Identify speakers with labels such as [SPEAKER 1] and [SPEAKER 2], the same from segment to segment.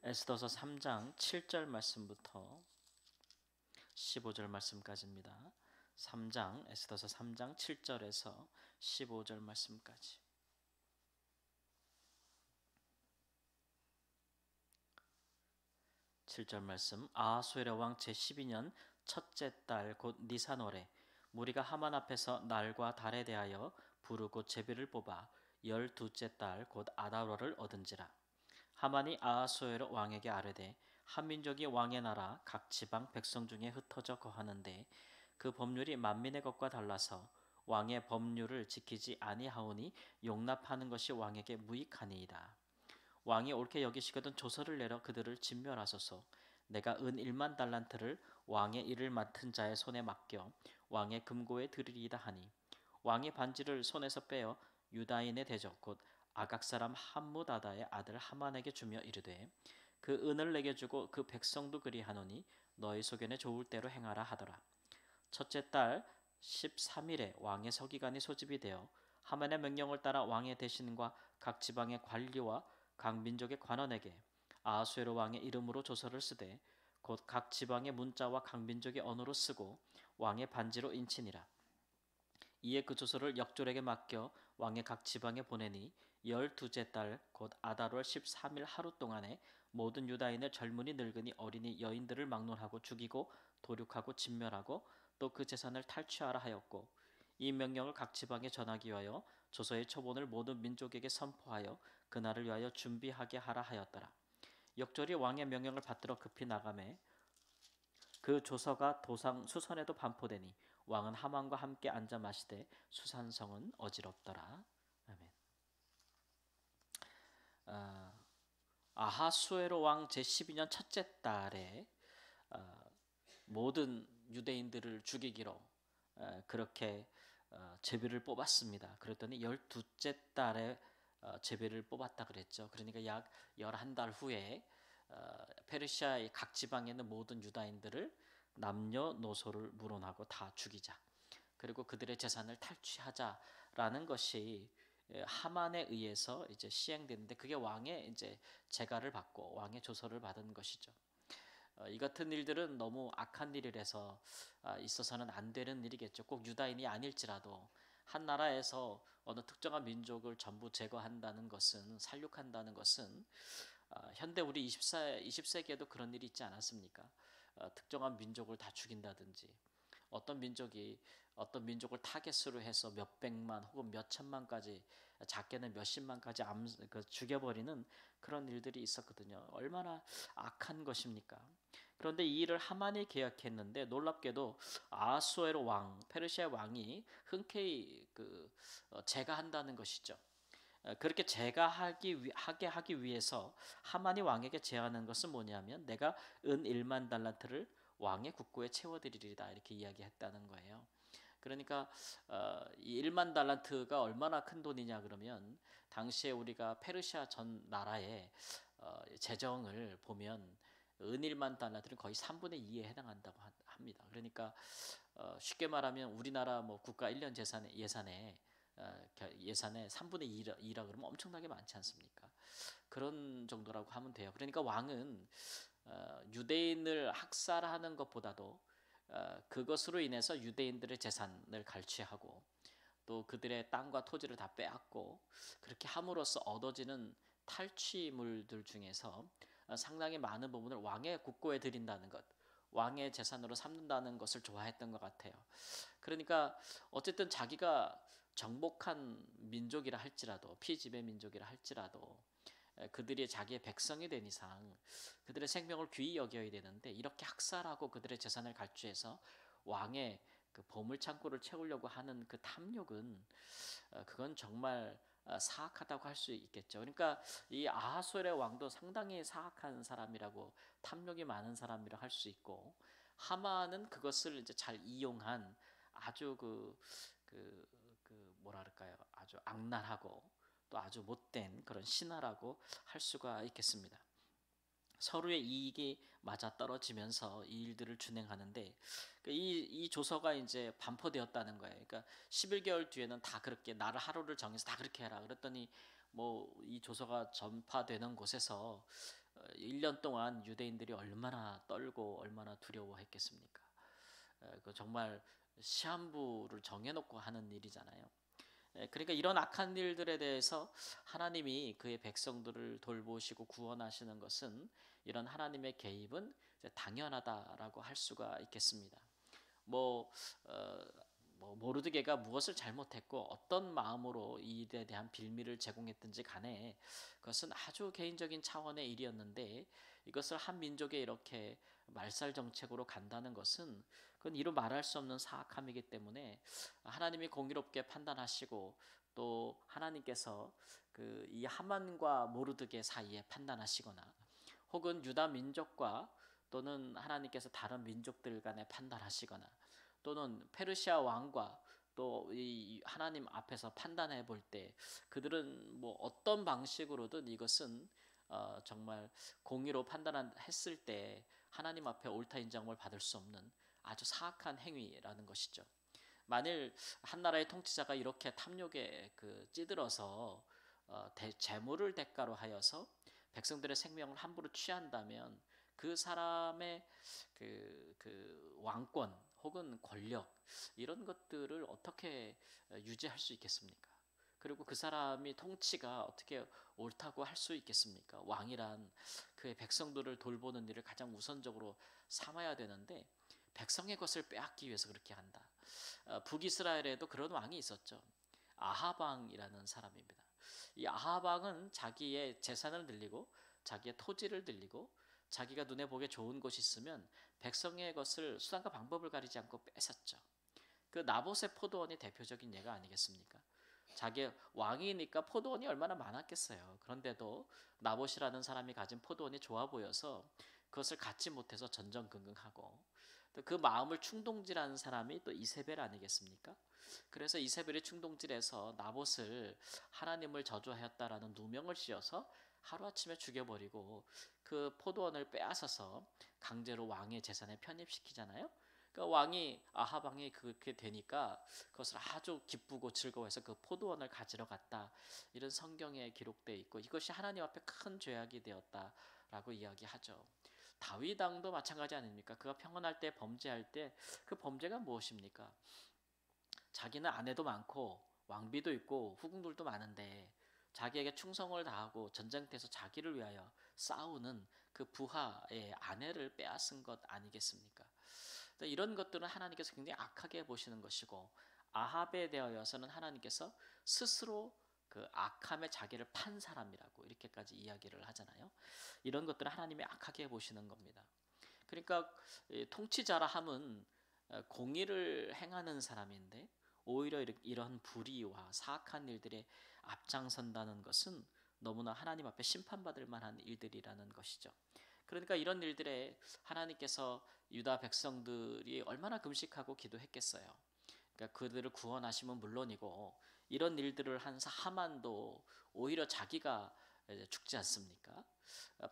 [SPEAKER 1] 에스더서 3장 7절 말씀부터 15절 말씀까지입니다. 3장 에스더서 3장 7절에서 15절 말씀까지. 7절 말씀. 아하수에르 왕 제12년 첫째 달 곧 니산월에 무리가 하만 앞에서 날과 달에 대하여 부르고 제비를 뽑아 12째 달 곧 아달월을 얻은지라. 하만이 아하수에르 왕에게 아뢰되 한 민족이 왕의 나라 각 지방 백성 중에 흩어져 거하는데 그 법률이 만민의 것과 달라서 왕의 법률을 지키지 아니하오니 용납하는 것이 왕에게 무익하니이다. 왕이 옳게 여기시거든 조서를 내려 그들을 진멸하소서. 내가 은 1만 달란트를 왕의 일을 맡은 자의 손에 맡겨 왕의 금고에 드리리이다 하니 왕이 반지를 손에서 빼어 유다인의 대적 곧 아각 사람 함무다다의 아들 하만에게 주며 이르되 그 은을 내게 주고 그 백성도 그리하노니 너희 소견에 좋을 대로 행하라 하더라. 첫째 달 13일에 왕의 서기관이 소집이 되어 하만의 명령을 따라 왕의 대신과 각 지방의 관리와 각 민족의 관원에게 아하수에르 왕의 이름으로 조서를 쓰되 곧 각 지방의 문자와 각 민족의 언어로 쓰고 왕의 반지로 인치니라. 이에 그 조서를 역졸에게 맡겨 왕의 각 지방에 보내니 12째 달 곧 아달월 13일 하루 동안에 모든 유다인의 젊은이 늙은이 어린이 여인들을 막론하고 죽이고 도륙하고 진멸하고 또 그 재산을 탈취하라 하였고 이 명령을 각 지방에 전하기 위하여 조서의 초본을 모든 민족에게 선포하여 그날을 위하여 준비하게 하라 하였더라. 역졸이 왕의 명령을 받들어 급히 나가매 그 조서가 도상 수선에도 반포되니 왕은 하만과 함께 앉아 마시되 수산성은 어지럽더라. 아멘. 아하수에로 왕 제12년 첫째 달에 모든 유대인들을 죽이기로 그렇게 제비를 뽑았습니다. 그랬더니 12째 달에 제비를 뽑았다 그랬죠. 그러니까 약 11달 후에 페르시아의 각 지방에 있는 모든 유다인들을 남녀노소를 물어나고 다 죽이자. 그리고 그들의 재산을 탈취하자라는 것이 하만에 의해서 이제 시행됐는데 그게 왕의 이제 재가를 받고 왕의 조서를 받은 것이죠. 이 같은 일들은 너무 악한 일이라서 있어서는 안 되는 일이겠죠. 꼭 유다인이 아닐지라도 한 나라에서 어느 특정한 민족을 전부 제거한다는 것은 살육한다는 것은 현대 우리 20세기에도 그런 일이 있지 않았습니까? 특정한 민족을 다 죽인다든지 어떤 민족이 어떤 민족을 타겟으로 해서 몇 백만 혹은 몇 천만까지 작게는 몇십만까지 죽여버리는 그런 일들이 있었거든요. 얼마나 악한 것입니까? 그런데 이 일을 하만이 계약했는데 놀랍게도 아하수에르 왕, 페르시아 왕이 흔쾌히 제가한다는 것이죠. 그렇게 하게 하기 위해서 하만이 왕에게 제안한 것은 뭐냐면 내가 은 1만 달란트를 왕의 국고에 채워드리리다 이렇게 이야기했다는 거예요. 그러니까 이 1만 달란트가 얼마나 큰 돈이냐 그러면 당시에 우리가 페르시아 전 나라의 재정을 보면 은 1만 달란트는 거의 3분의 2에 해당한다고 합니다. 그러니까 쉽게 말하면 우리나라 뭐 국가 1년 예산의 3분의 2라 그러면 엄청나게 많지 않습니까? 그런 정도라고 하면 돼요. 그러니까 왕은 유대인을 학살하는 것보다도 그것으로 인해서 유대인들의 재산을 갈취하고 또 그들의 땅과 토지를 다 빼앗고 그렇게 함으로써 얻어지는 탈취물들 중에서 상당히 많은 부분을 왕의 국고에 드린다는 것, 왕의 재산으로 삼는다는 것을 좋아했던 것 같아요. 그러니까 어쨌든 자기가 정복한 민족이라 할지라도 피지배 민족이라 할지라도 그들이 자기의 백성이 된 이상 그들의 생명을 귀히 여겨야 되는데 이렇게 학살하고 그들의 재산을 갈취해서 왕의 그 보물 창고를 채우려고 하는 그 탐욕은 그건 정말 사악하다고 할 수 있겠죠. 그러니까 이 아하수에르 왕도 상당히 사악한 사람이라고 탐욕이 많은 사람이라 할 수 있고 하만은 그것을 이제 잘 이용한 아주 뭐랄까요, 아주 악랄하고 또 아주 못된 그런 신하라고 할 수가 있겠습니다. 서로의 이익이 맞아 떨어지면서 이 일들을 진행하는데 이 조서가 이제 반포되었다는 거예요. 그러니까 11개월 뒤에는 다 그렇게 나를 하루를 정해서 다 그렇게 해라. 그랬더니 뭐 이 조서가 전파되는 곳에서 1년 동안 유대인들이 얼마나 떨고 얼마나 두려워했겠습니까? 그 정말 시한부를 정해놓고 하는 일이잖아요. 그러니까 이런 악한 일들에 대해서 하나님이 그의 백성들을 돌보시고 구원하시는 것은 이런 하나님의 개입은 이제 당연하다라고 할 수가 있겠습니다. 뭐, 어, 모르드게가 무엇을 잘못했고 어떤 마음으로 이 일에 대한 빌미를 제공했든지 간에 그것은 아주 개인적인 차원의 일이었는데 이것을 한 민족에 이렇게 말살 정책으로 간다는 것은 그건 이루 말할 수 없는 사악함이기 때문에 하나님이 공의롭게 판단하시고 또 하나님께서 그 이 하만과 모르드게 사이에 판단하시거나 혹은 유다 민족과 또는 하나님께서 다른 민족들 간에 판단하시거나 또는 페르시아 왕과 또 이 하나님 앞에서 판단해 볼 때 그들은 뭐 어떤 방식으로든 이것은 정말 공의로 판단했을 때 하나님 앞에 옳다 인정을 받을 수 없는 아주 사악한 행위라는 것이죠. 만일 한 나라의 통치자가 이렇게 탐욕에 찌들어서 재물을 대가로 하여서 백성들의 생명을 함부로 취한다면 그 사람의 그 왕권 혹은 권력 이런 것들을 어떻게 유지할 수 있겠습니까? 그리고 그 사람이 통치가 어떻게 옳다고 할 수 있겠습니까? 왕이란 그의 백성들을 돌보는 일을 가장 우선적으로 삼아야 되는데 백성의 것을 빼앗기 위해서 그렇게 한다. 북이스라엘에도 그런 왕이 있었죠. 아하방이라는 사람입니다. 이 아하방은 자기의 재산을 늘리고 자기의 토지를 늘리고 자기가 눈에 보기에 좋은 곳이 있으면 백성의 것을 수단과 방법을 가리지 않고 뺏었죠. 그 나봇의 포도원이 대표적인 예가 아니겠습니까? 자기 왕이니까 포도원이 얼마나 많았겠어요. 그런데도 나봇이라는 사람이 가진 포도원이 좋아 보여서 그것을 갖지 못해서 전전긍긍하고 또 그 마음을 충동질하는 사람이 또 이세벨 아니겠습니까? 그래서 이세벨이 충동질해서 나봇을 하나님을 저주하였다라는 누명을 씌워서 하루아침에 죽여버리고 그 포도원을 빼앗아서 강제로 왕의 재산에 편입시키잖아요. 그러니까 왕이 아하방이 그렇게 되니까 그것을 아주 기쁘고 즐거워해서 그 포도원을 가지러 갔다. 이런 성경에 기록되어 있고 이것이 하나님 앞에 큰 죄악이 되었다라고 이야기하죠. 다윗 왕도 마찬가지 아닙니까? 그가 평안할 때 범죄할 때 그 범죄가 무엇입니까? 자기는 아내도 많고 왕비도 있고 후궁들도 많은데 자기에게 충성을 다하고 전쟁터에서 자기를 위하여 싸우는 그 부하의 아내를 빼앗은 것 아니겠습니까? 이런 것들은 하나님께서 굉장히 악하게 보시는 것이고 아합에 대하여서는 하나님께서 스스로 그 악함에 자기를 판 사람이라고 이렇게까지 이야기를 하잖아요. 이런 것들은 하나님이 악하게 보시는 겁니다. 그러니까 통치자라 함은 공의를 행하는 사람인데 오히려 이런 불의와 사악한 일들에 앞장선다는 것은 너무나 하나님 앞에 심판받을 만한 일들이라는 것이죠. 그러니까 이런 일들에 하나님께서 유다 백성들이 얼마나 금식하고 기도했겠어요. 그러니까 그들을 구원하시면 물론이고 이런 일들을 한 하만도 오히려 자기가 죽지 않습니까?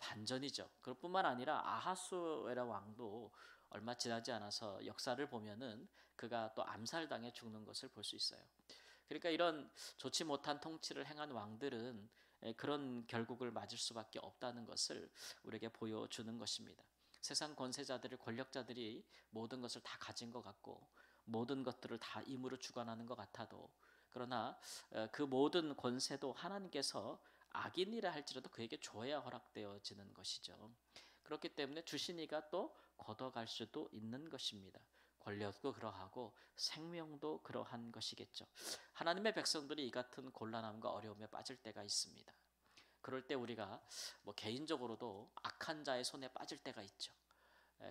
[SPEAKER 1] 반전이죠. 그뿐만 아니라 아하수에라 왕도 얼마 지나지 않아서 역사를 보면은 그가 또 암살당해 죽는 것을 볼 수 있어요. 그러니까 이런 좋지 못한 통치를 행한 왕들은 그런 결국을 맞을 수밖에 없다는 것을 우리에게 보여주는 것입니다. 세상 권세자들을 권력자들이 모든 것을 다 가진 것 같고 모든 것들을 다 임으로 주관하는 것 같아도 그러나 그 모든 권세도 하나님께서 악인이라 할지라도 그에게 줘야 허락되어지는 것이죠. 그렇기 때문에 주신 이가 또 걷어갈 수도 있는 것입니다. 권력도 그러하고 생명도 그러한 것이겠죠. 하나님의 백성들이 이 같은 곤란함과 어려움에 빠질 때가 있습니다. 그럴 때 우리가 뭐 개인적으로도 악한 자의 손에 빠질 때가 있죠.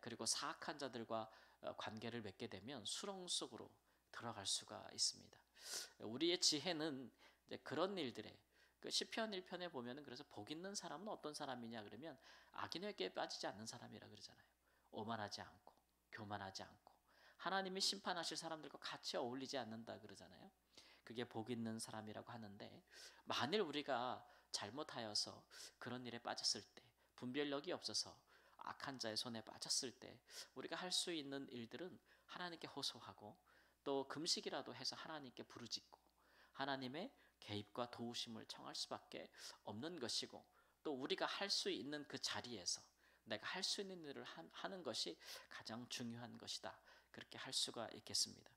[SPEAKER 1] 그리고 사악한 자들과 관계를 맺게 되면 수렁 속으로 들어갈 수가 있습니다. 우리의 지혜는 이제 그런 일들에 그 시편 1편에 보면은 그래서 복 있는 사람은 어떤 사람이냐 그러면 악인에게 빠지지 않는 사람이라 그러잖아요. 오만하지 않고 교만하지 않고 하나님이 심판하실 사람들과 같이 어울리지 않는다 그러잖아요. 그게 복 있는 사람이라고 하는데 만일 우리가 잘못하여서 그런 일에 빠졌을 때 분별력이 없어서 악한 자의 손에 빠졌을 때 우리가 할 수 있는 일들은 하나님께 호소하고 또 금식이라도 해서 하나님께 부르짖고 하나님의 개입과 도우심을 청할 수밖에 없는 것이고 또 우리가 할 수 있는 그 자리에서 내가 할 수 있는 일을 하는 것이 가장 중요한 것이다. 그렇게 할 수가 있겠습니다.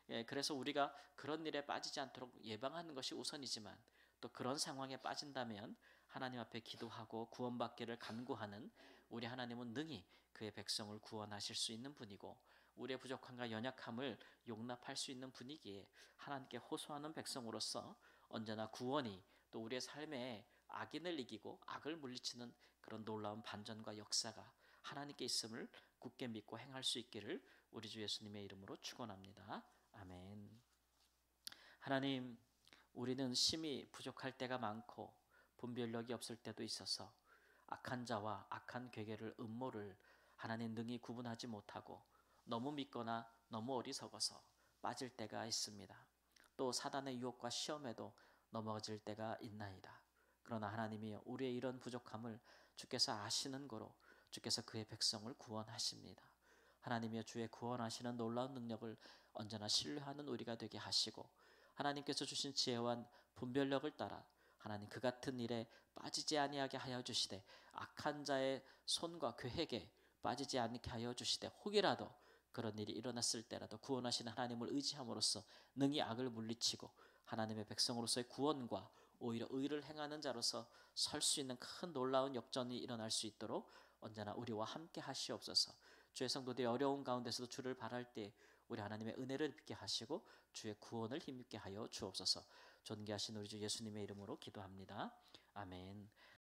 [SPEAKER 1] 예, 그래서 우리가 그런 일에 빠지지 않도록 예방하는 것이 우선이지만 또 그런 상황에 빠진다면 하나님 앞에 기도하고 구원받기를 간구하는 우리 하나님은 능히 그의 백성을 구원하실 수 있는 분이고 우리의 부족함과 연약함을 용납할 수 있는 분이기에 하나님께 호소하는 백성으로서 언제나 구원이 또 우리의 삶에 악인을 이기고 악을 물리치는 그런 놀라운 반전과 역사가 하나님께 있음을 굳게 믿고 행할 수 있기를 우리 주 예수님의 이름으로 축원합니다. 아멘. 하나님, 우리는 심히 부족할 때가 많고 분별력이 없을 때도 있어서 악한 자와 악한 괴계를 음모를 하나님 능히 구분하지 못하고 너무 믿거나 너무 어리석어서 빠질 때가 있습니다. 또 사단의 유혹과 시험에도 넘어질 때가 있나이다. 그러나 하나님이 우리의 이런 부족함을 주께서 아시는 거로 주께서 그의 백성을 구원하십니다. 하나님이여 주의 구원하시는 놀라운 능력을 언제나 신뢰하는 우리가 되게 하시고 하나님께서 주신 지혜와 분별력을 따라 하나님 그 같은 일에 빠지지 아니하게 하여 주시되 악한 자의 손과 계획에 빠지지 않게 하여 주시되 혹이라도 그런 일이 일어났을 때라도 구원하시는 하나님을 의지함으로써 능히 악을 물리치고 하나님의 백성으로서의 구원과 오히려 의를 행하는 자로서 설 수 있는 큰 놀라운 역전이 일어날 수 있도록 언제나 우리와 함께 하시옵소서. 주의 성도들이 어려운 가운데서도 주를 바랄 때 우리 하나님의 은혜를 입게 하시고 주의 구원을 힘입게 하여 주옵소서. 존귀하신 우리 주 예수님의 이름으로 기도합니다. 아멘.